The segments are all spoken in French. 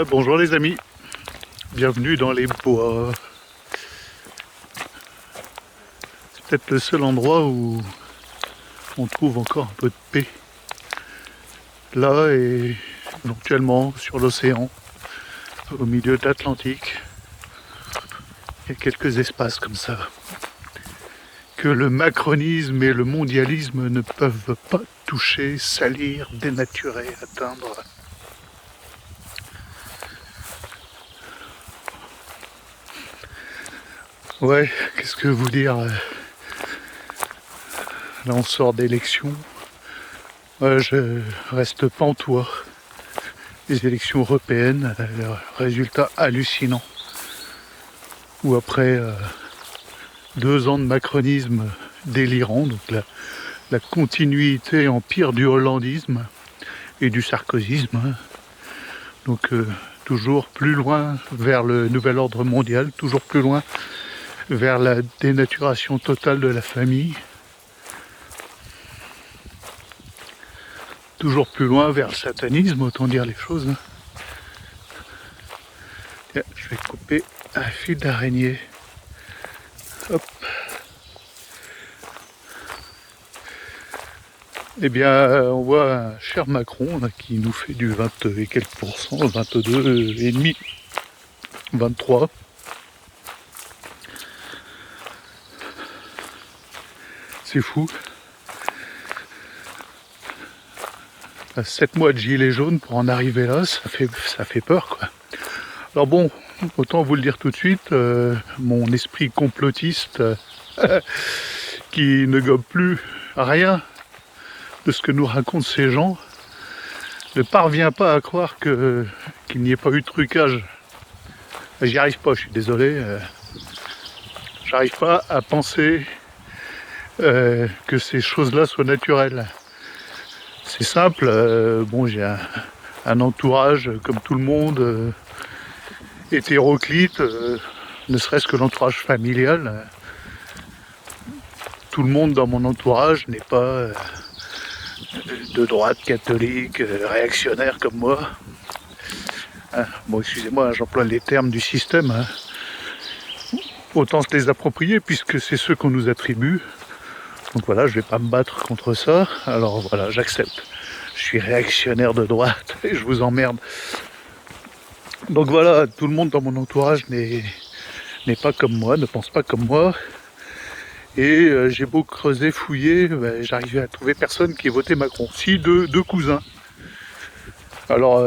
Bonjour les amis, bienvenue dans les bois. C'est peut-être le seul endroit où on trouve encore un peu de paix. Là et éventuellement sur l'océan, au milieu de l'Atlantique, il y a quelques espaces comme ça que le macronisme et le mondialisme ne peuvent pas toucher, salir, dénaturer, atteindre. Ouais, qu'est-ce que vous dire? Là on sort d'élections. Ouais, je reste pantois. Les élections européennes, résultat hallucinant. Où après 2 ans de macronisme délirant, donc la continuité empire du hollandisme et du sarkozysme, hein. Donc toujours plus loin vers le nouvel ordre mondial, toujours plus loin vers la dénaturation totale de la famille, toujours plus loin vers le satanisme, autant dire les choses. Tiens, je vais couper un fil d'araignée. Hop. Eh bien, on voit un cher Macron là, qui nous fait du 20 et quelques pourcents, 22,5, 23. C'est fou. 7 mois de gilet jaune pour en arriver là, ça fait peur quoi. Alors bon, autant vous le dire tout de suite, mon esprit complotiste qui ne gobe plus rien de ce que nous racontent ces gens ne parvient pas à croire qu'il n'y ait pas eu de trucage. J'y arrive pas, je suis désolé. J'arrive pas à penser que ces choses-là soient naturelles. C'est simple, bon j'ai un entourage comme tout le monde, hétéroclite, ne serait-ce que l'entourage familial. Tout le monde dans mon entourage n'est pas de droite, catholique, réactionnaire comme moi. Hein, bon excusez-moi, j'emploie les termes du système. Hein. Autant se les approprier puisque c'est ceux qu'on nous attribue. Donc voilà, je vais pas me battre contre ça. Alors voilà, j'accepte. Je suis réactionnaire de droite et je vous emmerde. Donc voilà, tout le monde dans mon entourage n'est pas comme moi, ne pense pas comme moi. Et j'ai beau creuser, fouiller, j'arrivais à trouver personne qui ait voté Macron. Si, deux cousins. Alors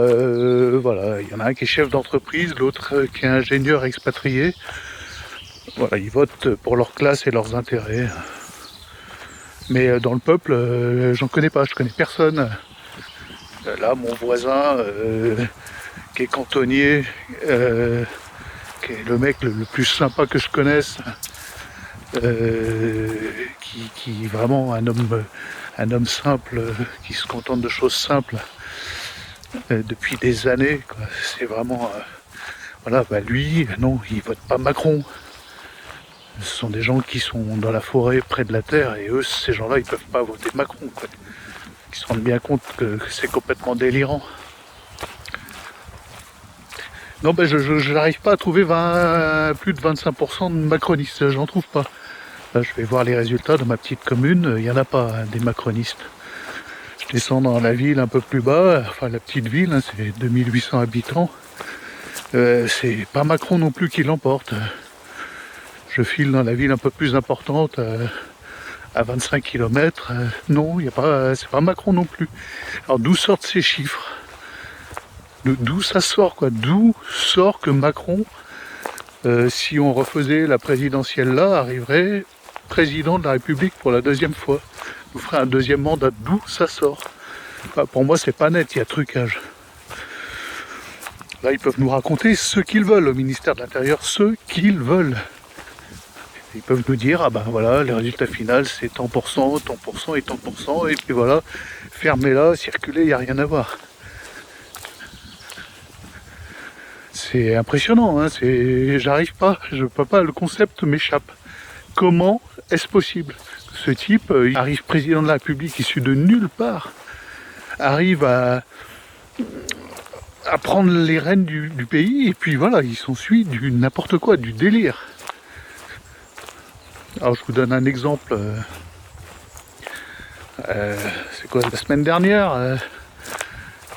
voilà, il y en a un qui est chef d'entreprise, l'autre qui est ingénieur expatrié. Voilà, ils votent pour leur classe et leurs intérêts. Mais dans le peuple, j'en connais pas, je connais personne. Là, mon voisin, qui est cantonnier, qui est le mec le plus sympa que je connaisse, qui est vraiment un homme simple, qui se contente de choses simples depuis des années, quoi. C'est vraiment... voilà, lui, non, il vote pas Macron. Ce sont des gens qui sont dans la forêt, près de la terre, et eux, ces gens-là, ils peuvent pas voter Macron, quoi. Ils se rendent bien compte que c'est complètement délirant. Non, je n'arrive pas à trouver plus de 25% de macronistes, j'en trouve pas. Là, je vais voir les résultats dans ma petite commune, il n'y en a pas, hein, des macronistes. Je descends dans la ville un peu plus bas, enfin la petite ville, hein, c'est 2800 habitants. C'est pas Macron non plus qui l'emporte. Je file dans la ville un peu plus importante, à 25 km. Non, c'est pas Macron non plus. Alors d'où sortent ces chiffres? D'où ça sort quoi? D'où sort que Macron, si on refaisait la présidentielle là, arriverait président de la République pour la 2e fois? Nous ferait un 2e mandat. D'où ça sort? Pour moi c'est pas net, il y a trucage. Là ils peuvent nous raconter ce qu'ils veulent au ministère de l'Intérieur, ce qu'ils veulent. Ils peuvent nous dire, ah ben voilà, le résultat final c'est tant pour cent et tant pour cent, et puis voilà, fermez-la, circulez, il n'y a rien à voir. C'est impressionnant, hein, j'arrive pas, je peux pas, le concept m'échappe. Comment est-ce possible que ce type, il arrive président de la République issu de nulle part, arrive à à prendre les rênes du pays, et puis voilà, il s'ensuit du n'importe quoi, du délire. Alors je vous donne un exemple, c'est quoi, la semaine dernière,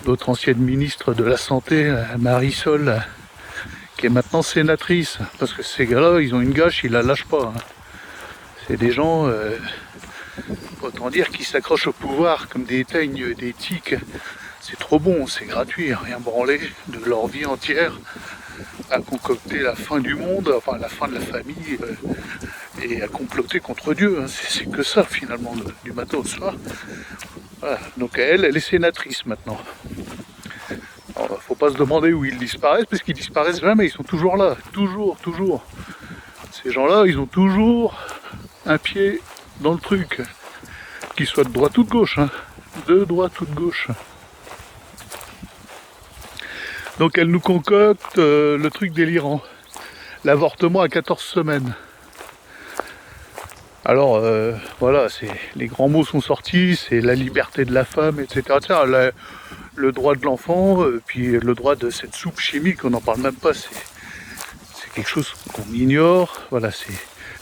l'autre ancienne ministre de la Santé, Marisol, qui est maintenant sénatrice, parce que ces gars-là, ils ont une gâche, ils la lâchent pas. Hein. C'est des gens, autant dire, qui s'accrochent au pouvoir comme des teignes, des tiques. C'est trop bon, c'est gratuit, rien branlé de leur vie entière à concocter la fin du monde, enfin la fin de la famille, et à comploter contre Dieu. Hein. C'est que ça finalement, du matin au soir. Voilà. Donc elle est sénatrice maintenant. Alors, faut pas se demander où ils disparaissent, parce qu'ils disparaissent jamais, ils sont toujours là, toujours. Ces gens-là, ils ont toujours un pied dans le truc, qu'ils soient de droite ou de gauche, hein. De droite ou de gauche. Donc elle nous concocte le truc délirant, l'avortement à 14 semaines. Alors voilà, les grands mots sont sortis, c'est la liberté de la femme, etc. Le droit de l'enfant, puis le droit de cette soupe chimique, on n'en parle même pas, c'est quelque chose qu'on ignore, voilà, c'est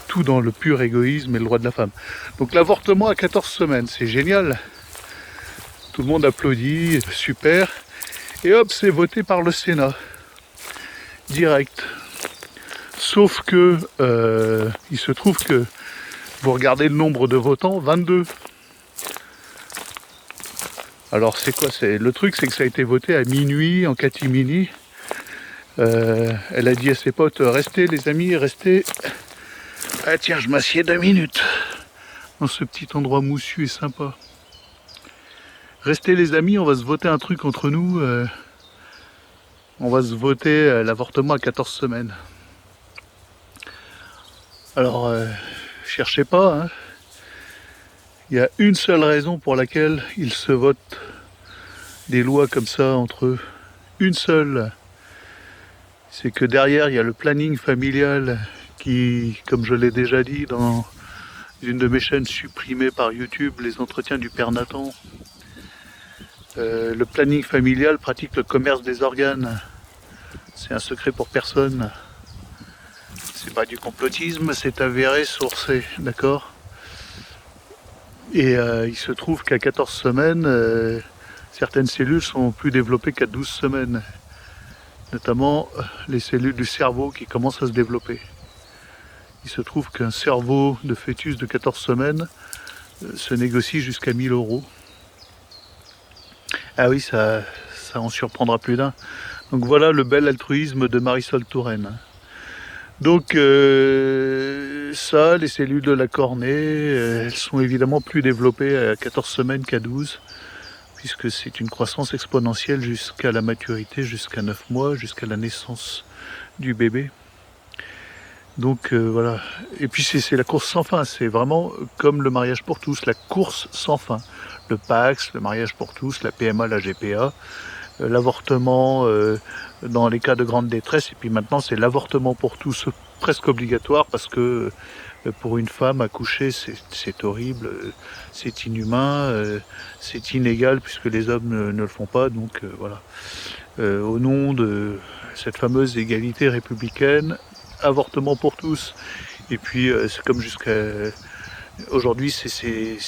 tout dans le pur égoïsme et le droit de la femme. Donc l'avortement à 14 semaines, c'est génial, tout le monde applaudit, super, et hop, c'est voté par le Sénat, direct. Sauf que, il se trouve que, vous regardez le nombre de votants, 22. Alors c'est quoi, le truc, c'est que ça a été voté à minuit, en catimini. Elle a dit à ses potes, restez les amis, restez. Ah tiens, je m'assieds 2 minutes dans ce petit endroit moussu et sympa. Restez les amis, on va se voter un truc entre nous. On va se voter l'avortement à 14 semaines. Alors, cherchez pas, hein. Il y a une seule raison pour laquelle ils se votent des lois comme ça entre eux. Une seule. C'est que derrière, il y a le planning familial qui, comme je l'ai déjà dit dans une de mes chaînes supprimées par YouTube, les entretiens du Père Nathan, le planning familial pratique le commerce des organes. C'est un secret pour personne. C'est pas du complotisme, c'est avéré, sourcé, d'accord ? Et il se trouve qu'à 14 semaines, certaines cellules sont plus développées qu'à 12 semaines. Notamment les cellules du cerveau qui commencent à se développer. Il se trouve qu'un cerveau de fœtus de 14 semaines se négocie jusqu'à 1 000 €. Ah oui, ça en surprendra plus d'un. Donc voilà le bel altruisme de Marisol Touraine. Donc ça, les cellules de la cornée, elles sont évidemment plus développées à 14 semaines qu'à 12, puisque c'est une croissance exponentielle jusqu'à la maturité, jusqu'à 9 mois, jusqu'à la naissance du bébé. Donc voilà. Et puis c'est la course sans fin, c'est vraiment comme le mariage pour tous, la course sans fin. Le Pacs, le mariage pour tous, la PMA, la GPA, l'avortement dans les cas de grande détresse, et puis maintenant c'est l'avortement pour tous, presque obligatoire, parce que pour une femme accoucher c'est horrible, c'est inhumain, c'est inégal puisque les hommes ne le font pas, donc voilà. Au nom de cette fameuse égalité républicaine, avortement pour tous, et puis c'est comme jusqu'à aujourd'hui c'est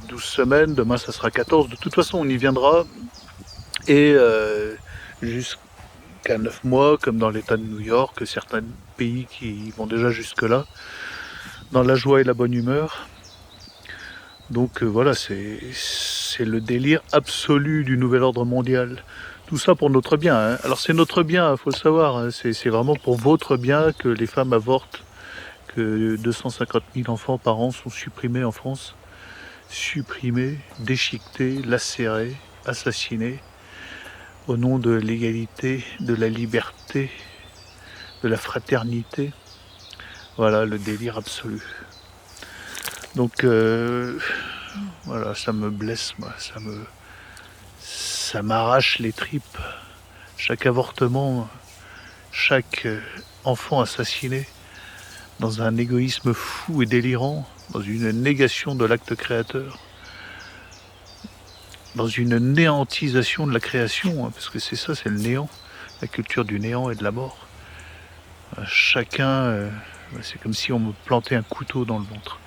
12 semaines, demain ça sera 14, de toute façon on y viendra, et jusqu'à 9 mois, comme dans l'état de New York, certains pays qui vont déjà jusque-là, dans la joie et la bonne humeur. Donc voilà, c'est le délire absolu du nouvel ordre mondial. Tout ça pour notre bien. Hein. Alors c'est notre bien, il faut le savoir. Hein. C'est vraiment pour votre bien que les femmes avortent, que 250 000 enfants par an sont supprimés en France. Supprimés, déchiquetés, lacérés, assassinés, au nom de l'égalité, de la liberté, de la fraternité. Voilà le délire absolu. Donc voilà, ça me blesse, moi, ça m'arrache les tripes. Chaque avortement, chaque enfant assassiné, dans un égoïsme fou et délirant, dans une négation de l'acte créateur. dans une néantisation de la création, hein, parce que c'est ça, c'est le néant, la culture du néant et de la mort. Chacun, c'est comme si on me plantait un couteau dans le ventre.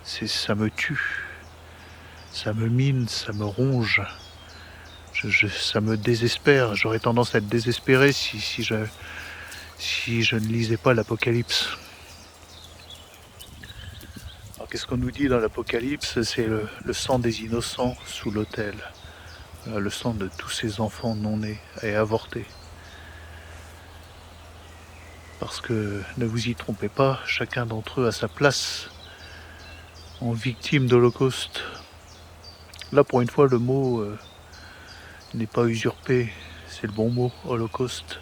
Ça me tue, ça me mine, ça me ronge, ça me désespère. J'aurais tendance à être désespéré si je ne lisais pas l'Apocalypse. Alors qu'est-ce qu'on nous dit dans l'Apocalypse? C'est le sang des innocents sous l'autel, le sang de tous ces enfants non nés et avortés. Parce que, ne vous y trompez pas, chacun d'entre eux a sa place en victime d'Holocauste. Là, pour une fois, le mot n'est pas usurpé, c'est le bon mot, Holocauste.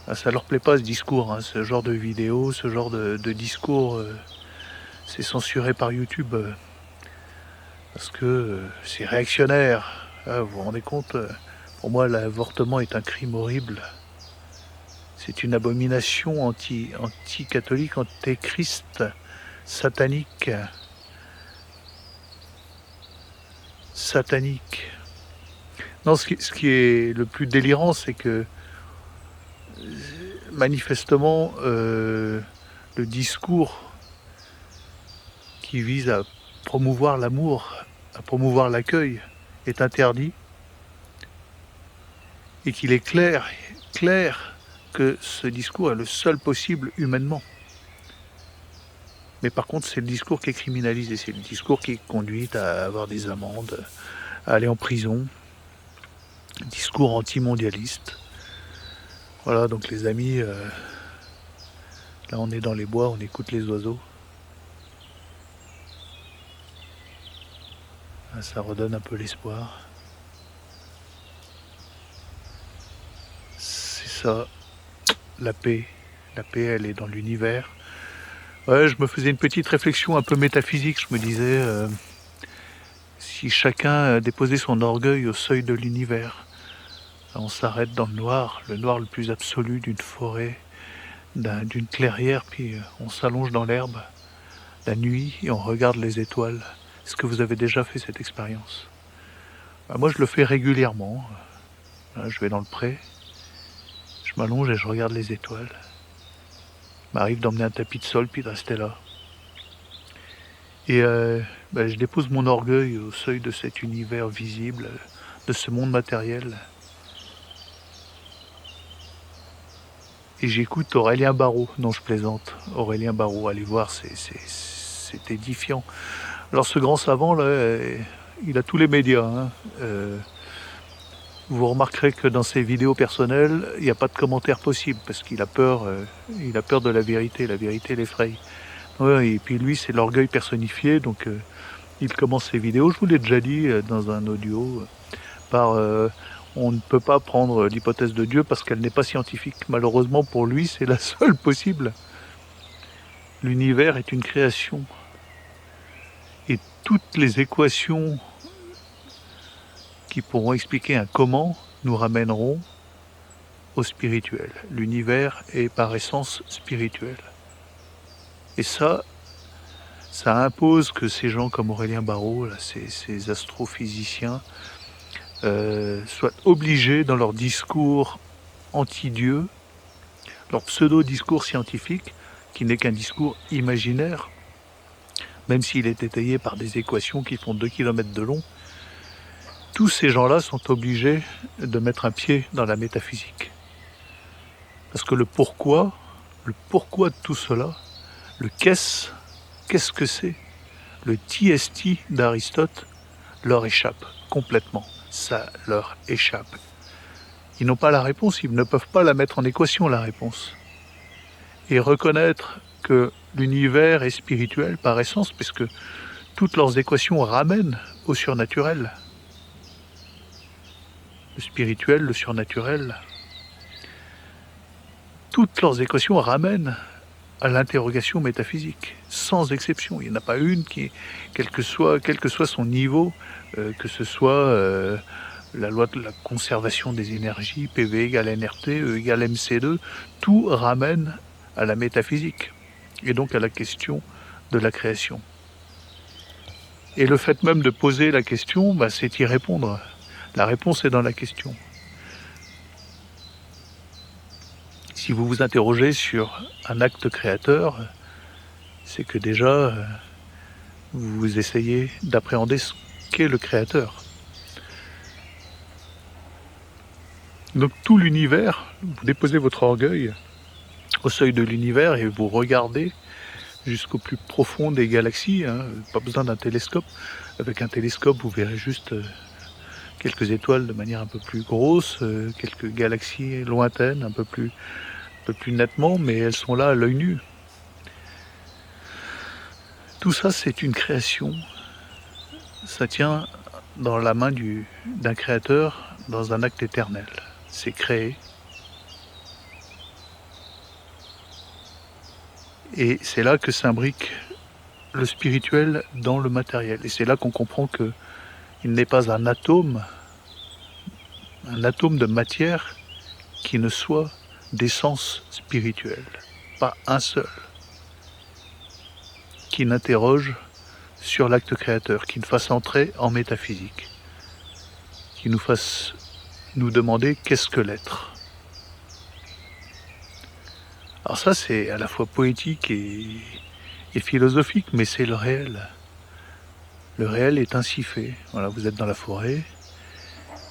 Ah, ça leur plaît pas ce discours, hein, ce genre de vidéo, ce genre de discours, c'est censuré par YouTube, parce que c'est réactionnaire. Ah, vous vous rendez compte, pour moi l'avortement est un crime horrible. C'est une abomination anti-catholique, antéchrist, satanique. Non, ce qui est le plus délirant, c'est que manifestement, le discours qui vise à promouvoir l'amour, à promouvoir l'accueil, est interdit, et qu'il est clair que ce discours est le seul possible humainement. Mais par contre, c'est le discours qui est criminalisé, c'est le discours qui conduit à avoir des amendes, à aller en prison, discours anti-mondialiste. Voilà, donc les amis, là on est dans les bois, on écoute les oiseaux. Ça redonne un peu l'espoir. C'est ça, la paix. La paix, elle est dans l'univers. Ouais, je me faisais une petite réflexion un peu métaphysique. Je me disais, si chacun déposait son orgueil au seuil de l'univers, on s'arrête dans le noir le plus absolu d'une forêt, d'une clairière, puis on s'allonge dans l'herbe la nuit et on regarde les étoiles. Est-ce que vous avez déjà fait cette expérience? Moi, je le fais régulièrement. Là, je vais dans le pré, je m'allonge et je regarde les étoiles. Il m'arrive d'emmener un tapis de sol puis de rester là. Et je dépose mon orgueil au seuil de cet univers visible, de ce monde matériel. Et j'écoute Aurélien Barraud. Non, je plaisante. Aurélien Barraud, allez voir, c'est édifiant. Alors ce grand savant, là, il a tous les médias. Hein. Vous remarquerez que dans ses vidéos personnelles, il n'y a pas de commentaires possibles parce qu'il a peur de la vérité l'effraie. Ouais, et puis lui, c'est l'orgueil personnifié, donc il commence ses vidéos, je vous l'ai déjà dit dans un audio, par on ne peut pas prendre l'hypothèse de Dieu parce qu'elle n'est pas scientifique. Malheureusement pour lui, c'est la seule possible. L'univers est une création. Et toutes les équations qui pourront expliquer un comment nous ramèneront au spirituel. L'univers est par essence spirituel. Et ça impose que ces gens comme Aurélien Barraud, là, ces astrophysiciens, soient obligés dans leur discours anti-Dieu, leur pseudo-discours scientifique, qui n'est qu'un discours imaginaire, même s'il est étayé par des équations qui font 2 km de long, tous ces gens-là sont obligés de mettre un pied dans la métaphysique. Parce que le pourquoi de tout cela, le qu'est-ce que c'est, le TST d'Aristote leur échappe complètement. Ça leur échappe. Ils n'ont pas la réponse, ils ne peuvent pas la mettre en équation, la réponse. Et reconnaître que l'univers est spirituel par essence, puisque toutes leurs équations ramènent au surnaturel. Le spirituel, le surnaturel. Toutes leurs équations ramènent à l'interrogation métaphysique, sans exception. Il n'y en a pas une qui, quel que soit son niveau, que ce soit la loi de la conservation des énergies, PV égale NRT, E égale MC2, tout ramène à la métaphysique, et donc à la question de la création. Et le fait même de poser la question, bah, c'est y répondre. La réponse est dans la question. Si vous vous interrogez sur un acte créateur, c'est que déjà, vous essayez d'appréhender ce qu'est le créateur. Donc tout l'univers, vous déposez votre orgueil au seuil de l'univers et vous regardez jusqu'au plus profond des galaxies, hein. Pas besoin d'un télescope. Avec un télescope, vous verrez juste quelques étoiles de manière un peu plus grosse, quelques galaxies lointaines, un peu plus nettement, mais elles sont là à l'œil nu. Tout ça, c'est une création. Ça tient dans la main d'un créateur dans un acte éternel. C'est créé. Et c'est là que s'imbrique le spirituel dans le matériel. Et c'est là qu'on comprend qu'il n'est pas un atome de matière qui ne soit d'essence spirituelle. Pas un seul. Qui n'interroge sur l'acte créateur, qui nous fasse entrer en métaphysique, qui nous fasse nous demander qu'est-ce que l'être. Alors ça, c'est à la fois poétique et philosophique, mais c'est le réel. Le réel est ainsi fait. Voilà, vous êtes dans la forêt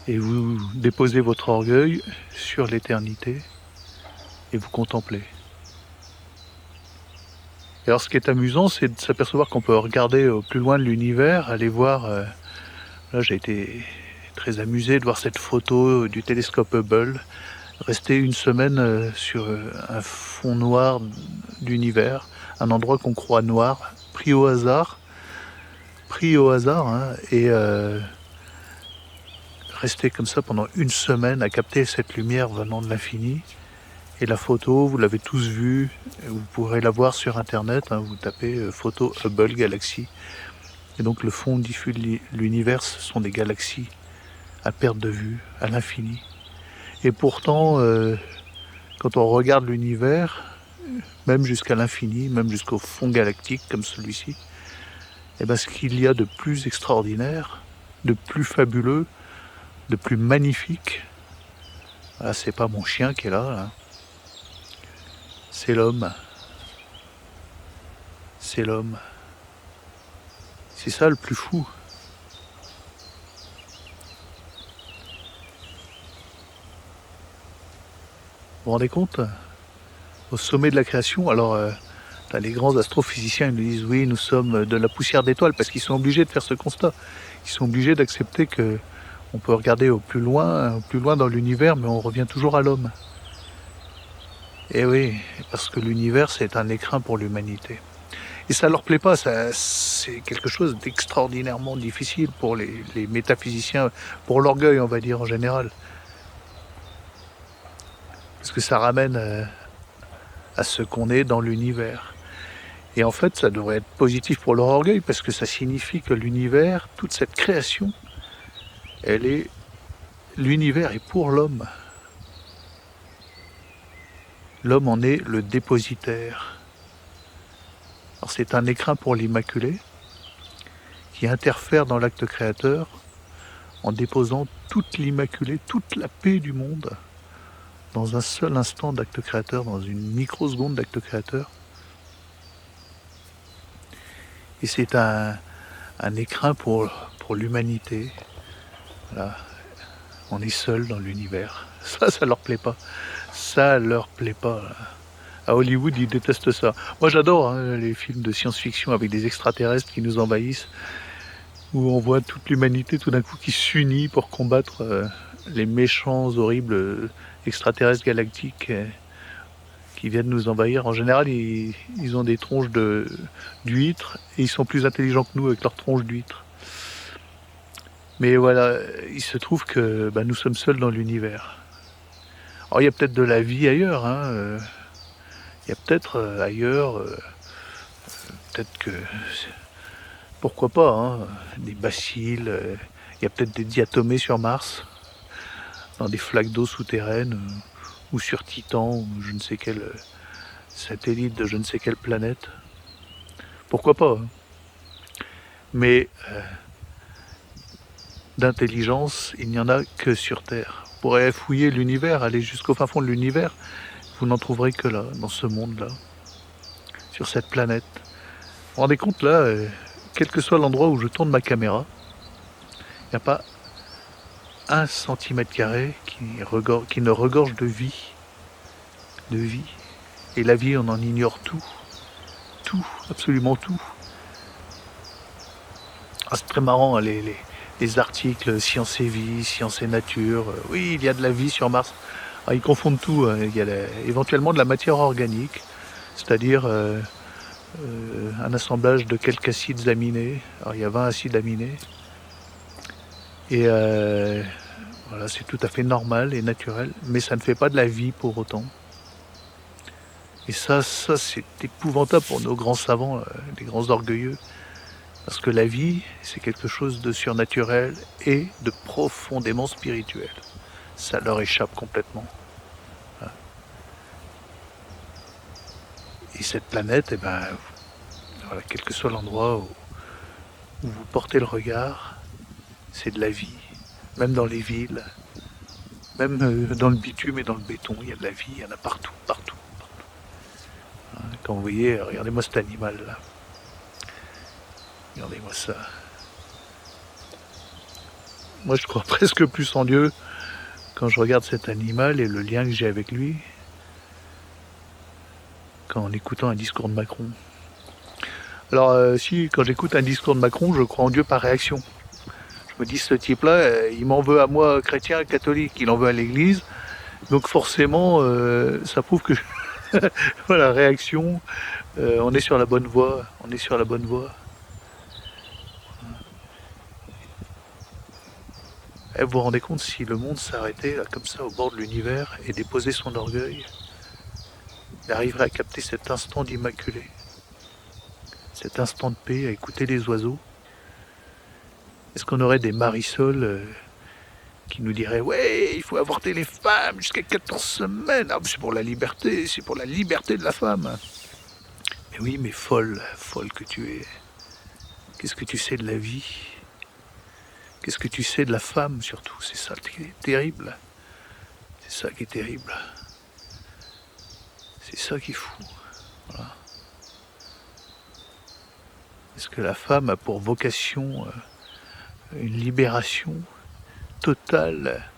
et vous déposez votre orgueil sur l'éternité et vous contemplez. Et alors ce qui est amusant, c'est de s'apercevoir qu'on peut regarder au plus loin de l'univers, aller voir... là, j'ai été très amusé de voir cette photo du télescope Hubble, rester une semaine sur un fond noir d'univers, un endroit qu'on croit noir, pris au hasard, hein, et rester comme ça pendant une semaine à capter cette lumière venant de l'infini. Et la photo, vous l'avez tous vue, vous pourrez la voir sur internet, hein, vous tapez photo Hubble Galaxy. Et donc le fond diffus de l'univers, ce sont des galaxies à perte de vue, à l'infini. Et pourtant, quand on regarde l'univers, même jusqu'à l'infini, même jusqu'au fond galactique comme celui-ci, et ben ce qu'il y a de plus extraordinaire, de plus fabuleux, de plus magnifique, voilà, c'est pas mon chien qui est là. C'est l'homme. C'est l'homme. C'est ça le plus fou. Vous vous rendez compte? Au sommet de la création, alors les grands astrophysiciens ils nous disent oui, nous sommes de la poussière d'étoiles parce qu'ils sont obligés de faire ce constat. Ils sont obligés d'accepter que on peut regarder au plus loin dans l'univers, mais on revient toujours à l'homme. Et oui, parce que l'univers c'est un écrin pour l'humanité. Et ça leur plaît pas, c'est quelque chose d'extraordinairement difficile pour les métaphysiciens, pour l'orgueil on va dire en général. Parce que ça ramène à ce qu'on est dans l'univers. Et en fait, ça devrait être positif pour leur orgueil, parce que ça signifie que l'univers, toute cette création, l'univers est pour l'homme. L'homme en est le dépositaire. Alors c'est un écrin pour l'Immaculée, qui interfère dans l'acte créateur, en déposant toute l'Immaculée, toute la paix du monde, dans un seul instant d'acte créateur, dans une microseconde d'acte créateur. Et c'est un écrin pour l'humanité. Voilà. On est seul dans l'univers. Ça leur plaît pas. Ça leur plaît pas. Là. À Hollywood, ils détestent ça. Moi, j'adore les films de science-fiction avec des extraterrestres qui nous envahissent, où on voit toute l'humanité tout d'un coup qui s'unit pour combattre les méchants, horribles extraterrestres galactiques qui viennent nous envahir. En général, ils ont des tronches d'huîtres et ils sont plus intelligents que nous avec leurs tronches d'huîtres. Mais voilà, il se trouve que nous sommes seuls dans l'univers. Alors il y a peut-être de la vie ailleurs, hein, il y a peut-être ailleurs, peut-être que, pourquoi pas, hein, des bacilles, il y a peut-être des diatomées sur Mars, dans des flaques d'eau souterraines, ou sur Titan, ou je ne sais quel satellite de je ne sais quelle planète. Pourquoi pas, hein. Mais d'intelligence, il n'y en a que sur Terre. Vous pourrez fouiller l'univers, aller jusqu'au fin fond de l'univers, vous n'en trouverez que là, dans ce monde-là, sur cette planète. Vous vous rendez compte là, quel que soit l'endroit où je tourne ma caméra, il n'y a pas 1 cm² qui ne regorge de vie. De vie. Et la vie, on en ignore tout. Tout, absolument tout. Ah, c'est très marrant, les articles Science et vie, Science et nature. Oui, il y a de la vie sur Mars. Ah, ils confondent tout. Il y a éventuellement de la matière organique, c'est-à-dire un assemblage de quelques acides aminés. Alors, il y a 20 acides aminés. Et voilà, c'est tout à fait normal et naturel, mais ça ne fait pas de la vie pour autant. Et ça c'est épouvantable pour nos grands savants, les grands orgueilleux. Parce que la vie, c'est quelque chose de surnaturel et de profondément spirituel. Ça leur échappe complètement. Et cette planète, eh ben, voilà, quel que soit l'endroit où vous portez le regard, c'est de la vie. Même dans les villes, même dans le bitume et dans le béton, il y a de la vie, il y en a partout, partout, partout. Quand vous voyez, regardez-moi cet animal là. Regardez-moi ça. Moi, je crois presque plus en Dieu quand je regarde cet animal et le lien que j'ai avec lui qu'en écoutant un discours de Macron. Alors, si, quand j'écoute un discours de Macron, je crois en Dieu par réaction. Je me dis, ce type-là, il m'en veut à moi, chrétien, catholique, il en veut à l'Église. Donc forcément, ça prouve que, voilà, réaction, on est sur la bonne voie, on est sur la bonne voie. Et vous vous rendez compte si le monde s'arrêtait là, comme ça au bord de l'univers et déposait son orgueil, il arriverait à capter cet instant d'immaculé, cet instant de paix, à écouter les oiseaux. Est-ce qu'on aurait des marisoles qui nous diraient « Ouais, il faut avorter les femmes jusqu'à 14 semaines, ah, c'est pour la liberté, c'est pour la liberté de la femme !» Mais oui, mais folle, folle que tu es. Qu'est-ce que tu sais de la vie ? Qu'est-ce que tu sais de la femme surtout ? C'est ça qui est terrible. C'est ça qui est terrible. C'est ça qui est fou. Voilà. Est-ce que la femme a pour vocation une libération totale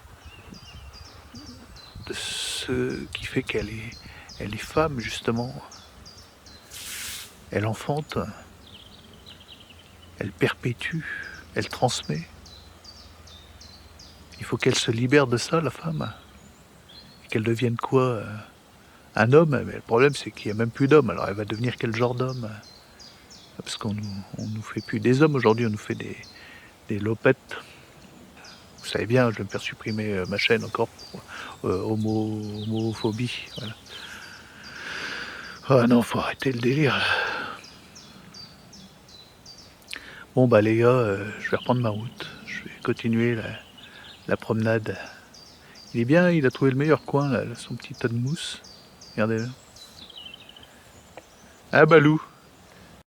de ce qui fait qu'elle est femme justement ? Elle enfante, elle perpétue, elle transmet. Il faut qu'elle se libère de ça, la femme. Et qu'elle devienne quoi ? Un homme. Mais le problème, c'est qu'il n'y a même plus d'hommes. Alors elle va devenir quel genre d'homme ? Parce qu'on nous fait plus des hommes aujourd'hui, on nous fait des lopettes. Vous savez bien, je vais me faire supprimer ma chaîne encore pour homophobie. Voilà. Ah non, faut arrêter le délire. Bon bah les gars, je vais reprendre ma route. Je vais continuer la promenade. Il est bien, il a trouvé le meilleur coin, là, son petit tas de mousse. Regardez-le. Ah Balou.